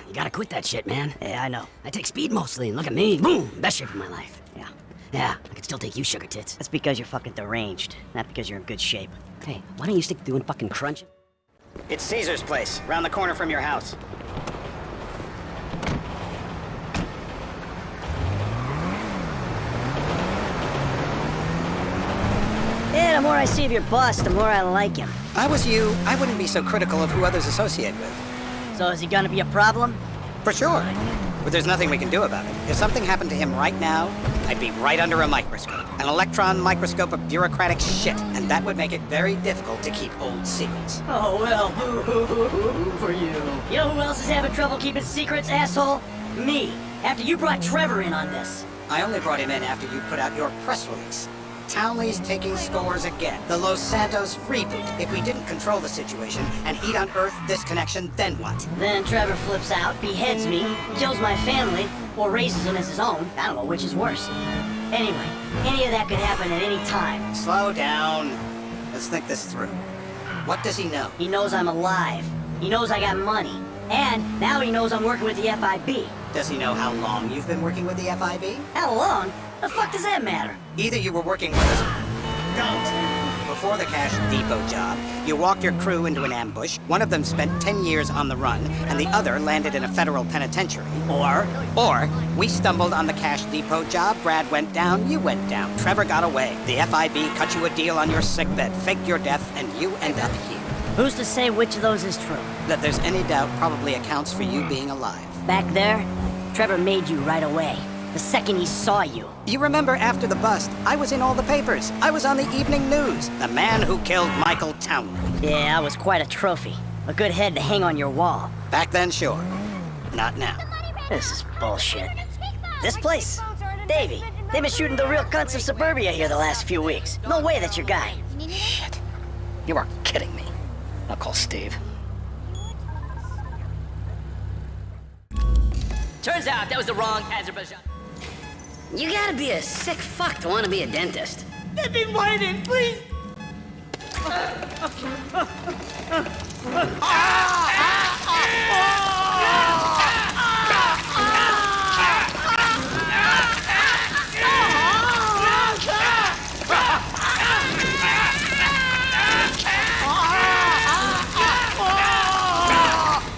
You gotta quit that shit, man. Yeah, I know. I take speed mostly, and look at me. Boom! Best shape of my life. Yeah, I can still take you, sugar tits. That's because you're fucking deranged, not because you're in good shape. Hey, why don't you stick to doing fucking crunching? It's Caesar's place, round the corner from your house. Yeah, the more I see of your boss, the more I like him. If I was you, I wouldn't be so critical of who others associate with. So is he gonna be a problem? For sure. But there's nothing we can do about it. If something happened to him right now, I'd be right under a microscope. An electron microscope of bureaucratic shit. And that would make it very difficult to keep old secrets. Oh, well, boo-hoo-hoo for you. You know who else is having trouble keeping secrets, asshole? Me. After you brought Trevor in on this. I only brought him in after you put out your press release. Townley's taking scores again. The Los Santos freeboot. If we didn't control the situation and he'd unearthed this connection, then what? Then Trevor flips out, beheads me, kills my family, or raises him as his own. I don't know which is worse. Anyway, any of that could happen at any time. Slow down. Let's think this through. What does he know? He knows I'm alive. He knows I got money. And now he knows I'm working with the FIB. Does he know how long you've been working with the FIB? How long? The fuck does that matter? Either you were working with us... Don't! Before the Cash Depot job, you walked your crew into an ambush, one of them spent 10 years on the run, and the other landed in a federal penitentiary. Or, we stumbled on the Cash Depot job, Brad went down, you went down, Trevor got away. The FIB cut you a deal on your sickbed, faked your death, and you end up here. Who's to say which of those is true? That there's any doubt probably accounts for you being alive. Back there, Trevor made you right away. The second he saw you. You remember after the bust, I was in all the papers. I was on the evening news. The man who killed Michael Townley. Yeah, I was quite a trophy. A good head to hang on your wall. Back then, sure. Not now. This is bullshit. This place? Davey, they've been shooting the real cunts of suburbia here the last few weeks. No way that's your guy. Shit. You are kidding me. I'll call Steve. Turns out that was the wrong Azerbaijan. You gotta be a sick fuck to want to be a dentist. Let me whine in, please!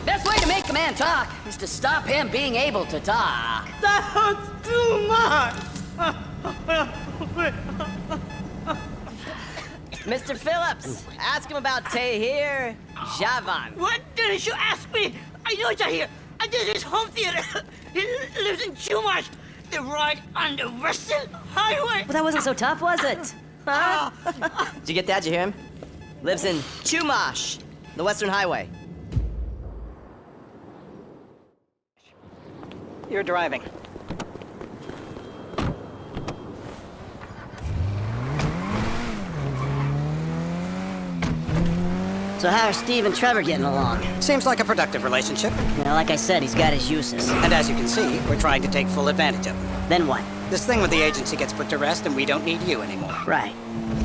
Best way to make a man talk is to stop him being able to talk. That hurts too much! Mr. Phillips, ask him about Tahir Javan. What did you ask me? I know Tahir. I did his home theater. He lives in Chumash. They're right on the Western Highway. Well, that wasn't so tough, was it? Huh? Did you get that? Did you hear him? Lives in Chumash, the Western Highway. You're driving. So how are Steve and Trevor getting along? Seems like a productive relationship. You know, like I said, he's got his uses. And as you can see, we're trying to take full advantage of it. Then what? This thing with the agency gets put to rest and we don't need you anymore. Right.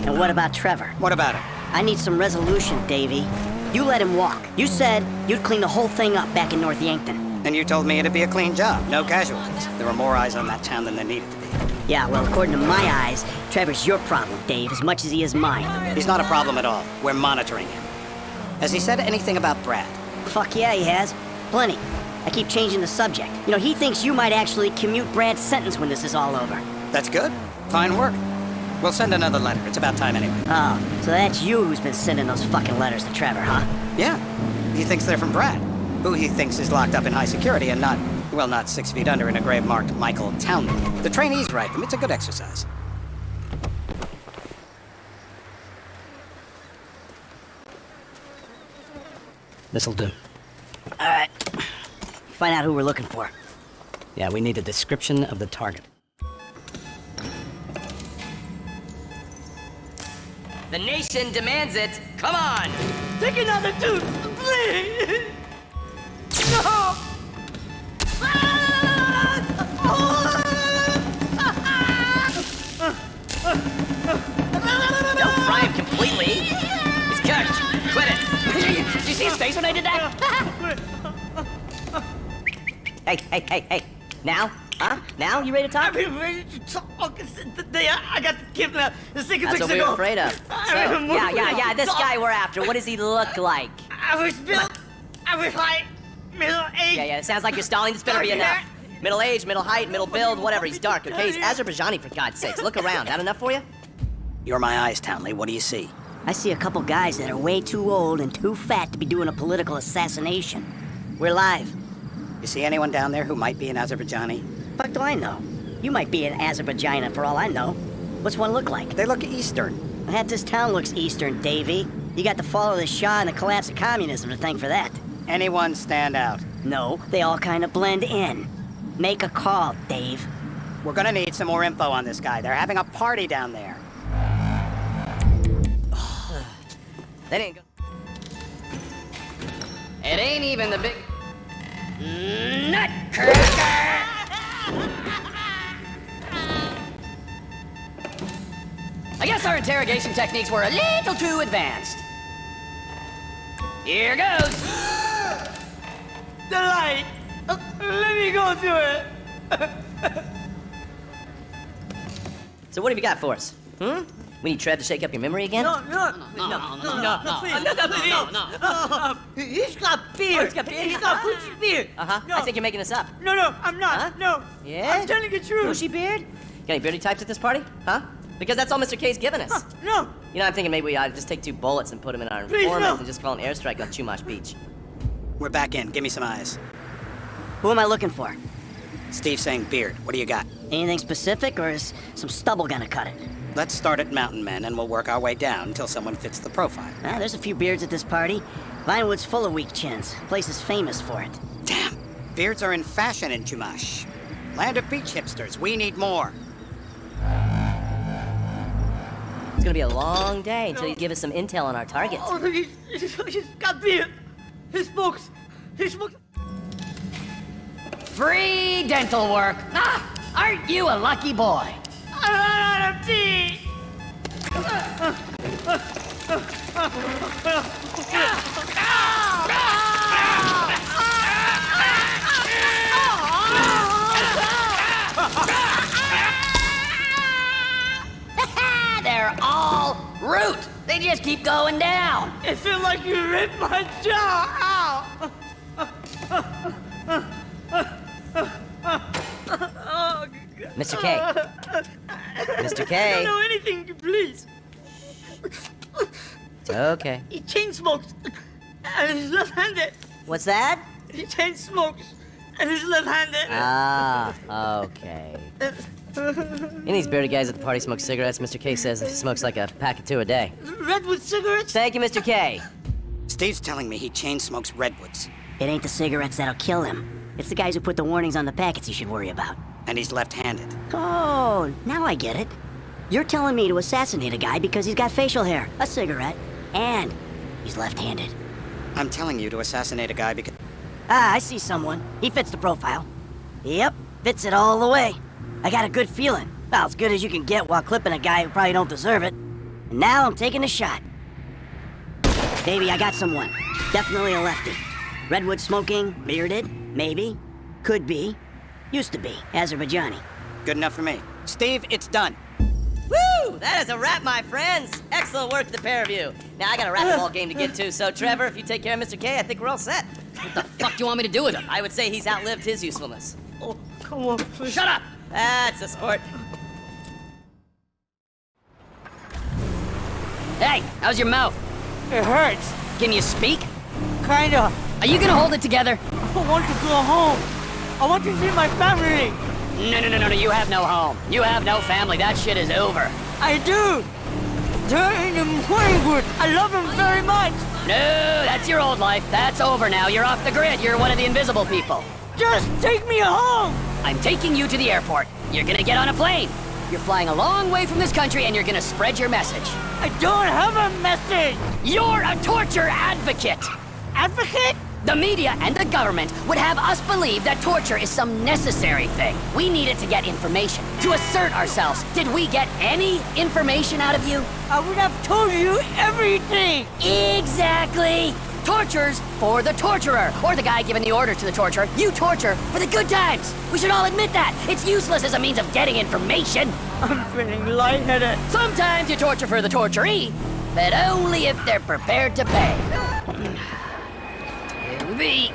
And what about Trevor? What about it? I need some resolution, Davey. You let him walk. You said you'd clean the whole thing up back in North Yankton. And you told me it'd be a clean job, no casualties. There were more eyes on that town than there needed to be. Yeah, well, according to my eyes, Trevor's your problem, Dave, as much as he is mine. He's not a problem at all. We're monitoring him. Has he said anything about Brad? Fuck yeah, he has. Plenty. I keep changing the subject. You know, he thinks you might actually commute Brad's sentence when this is all over. That's good. Fine work. We'll send another letter. It's about time anyway. Oh, so that's you who's been sending those fucking letters to Trevor, huh? Yeah. He thinks they're from Brad, who he thinks is locked up in high security and not, well, not 6 feet under in a grave marked Michael Townley. The trainees write them. It's a good exercise. This'll do. All right. Find out who we're looking for. Yeah, we need a description of the target. The nation demands it. Come on! Take another tooth, please! No! Don't fry him completely. He's cooked. Quit it. Did you see his face when I did that? Hey. Now? Huh? Now? You ready to talk? I've been ready to talk since the day I got kidnapped 6 weeks That's ago. what we were afraid of. So, yeah, this guy we're after, what does he look like? I was built. I was like middle-aged. Yeah, it sounds like you're stalling. This better be enough. Middle age, middle height, middle build, whatever. He's dark, okay? He's Azerbaijani, for God's sakes. Look around. That enough for you? You're my eyes, Townley. What do you see? I see a couple guys that are way too old and too fat to be doing a political assassination. We're live. You see anyone down there who might be an Azerbaijani? Fuck do I know? You might be an Azerbaijani for all I know. What's one look like? They look Eastern. Half this town looks Eastern, Davy. You got the fall of the Shah and the collapse of communism to thank for that. Anyone stand out? No, they all kind of blend in. Make a call, Dave. We're gonna need some more info on this guy. They're having a party down there. That ain't good. It ain't even the big nutcracker. I guess our interrogation techniques were a little too advanced. Here goes. The light. Let me go through it. So what have you got for us? We need Trev to shake up your memory again? No. He's got beard. He's got beard? He's got bushy beard. Uh-huh. No. I think you're making this up. No, I'm not. Huh? No. Yeah? I'm telling the truth. Bushy beard? Got any beardy types at this party? Huh? Because that's all Mr. K's given us. No. You know, I'm thinking maybe we ought to just take 2 bullets and put them in our Please, informant no. and just call an airstrike on Chumash Beach. We're back in. Give me some eyes. Who am I looking for? Steve's saying beard. What do you got? Anything specific, or is some stubble gonna cut it? Let's start at Mountain Men, and we'll work our way down until someone fits the profile. There's a few beards at this party. Vinewood's full of weak chins. Place is famous for it. Damn! Beards are in fashion in Chumash. Land of beach hipsters. We need more. It's gonna be a long day until you give us some intel on our target. Oh, he's got beard. He smokes. Free dental work. Aren't you a lucky boy? I ran out of tea. They're all root. They just keep going down. It feels like you ripped my jaw out. Mr. K. Mr. K. I don't know anything, please. It's okay. He chain smokes, and he's left-handed. What's that? He chain smokes, and he's left-handed. Ah, okay. Any of these bearded guys at the party smoke cigarettes. Mr. K says he smokes like a pack of 2 a day. Redwood cigarettes? Thank you, Mr. K. Steve's telling me he chain smokes redwoods, It ain't the cigarettes that'll kill him. It's the guys who put the warnings on the packets you should worry about. and he's left-handed. Oh, now I get it. You're telling me to assassinate a guy because he's got facial hair, a cigarette, and he's left-handed. I'm telling you to assassinate a guy because... I see someone. He fits the profile. Yep, fits it all the way. I got a good feeling. About as good as you can get while clipping a guy who probably don't deserve it. And now I'm taking a shot. Baby, I got someone. Definitely a lefty. Redwood smoking, bearded, maybe. Could be. Used to be. Azerbaijani. Good enough for me. Steve, it's done. Woo! That is a wrap, my friends. Excellent work, the pair of you. Now, I got a racquetball game to get to, so Trevor, if you take care of Mr. K, I think we're all set. What the fuck do you want me to do with him? I would say he's outlived his usefulness. Oh, come on, please. Shut up! That's a sport. Hey, how's your mouth? It hurts. Can you speak? Kinda. Are you gonna hold it together? I want to go home. I want to see my family. No, you have no home. You have no family. That shit is over. I do. They're in Hollywood. I love them very much. No, that's your old life. That's over now. You're off the grid. You're one of the invisible people. Just take me home. I'm taking you to the airport. You're gonna get on a plane. You're flying a long way from this country and you're gonna spread your message. I don't have a message. You're a torture advocate. Advocate? The media and the government would have us believe that torture is some necessary thing. We need it to get information, to assert ourselves. Did we get any information out of you? I would have told you everything. Exactly. tortures for the torturer, or the guy giving the order to the torturer. You torture for the good times. We should all admit that. It's useless as a means of getting information. I'm feeling lightheaded. Sometimes you torture for the torturee, but only if they're prepared to pay. Here we be.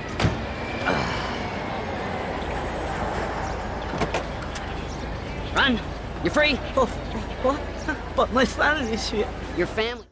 Run. You're free. Oh, what? But my family's here. Your family.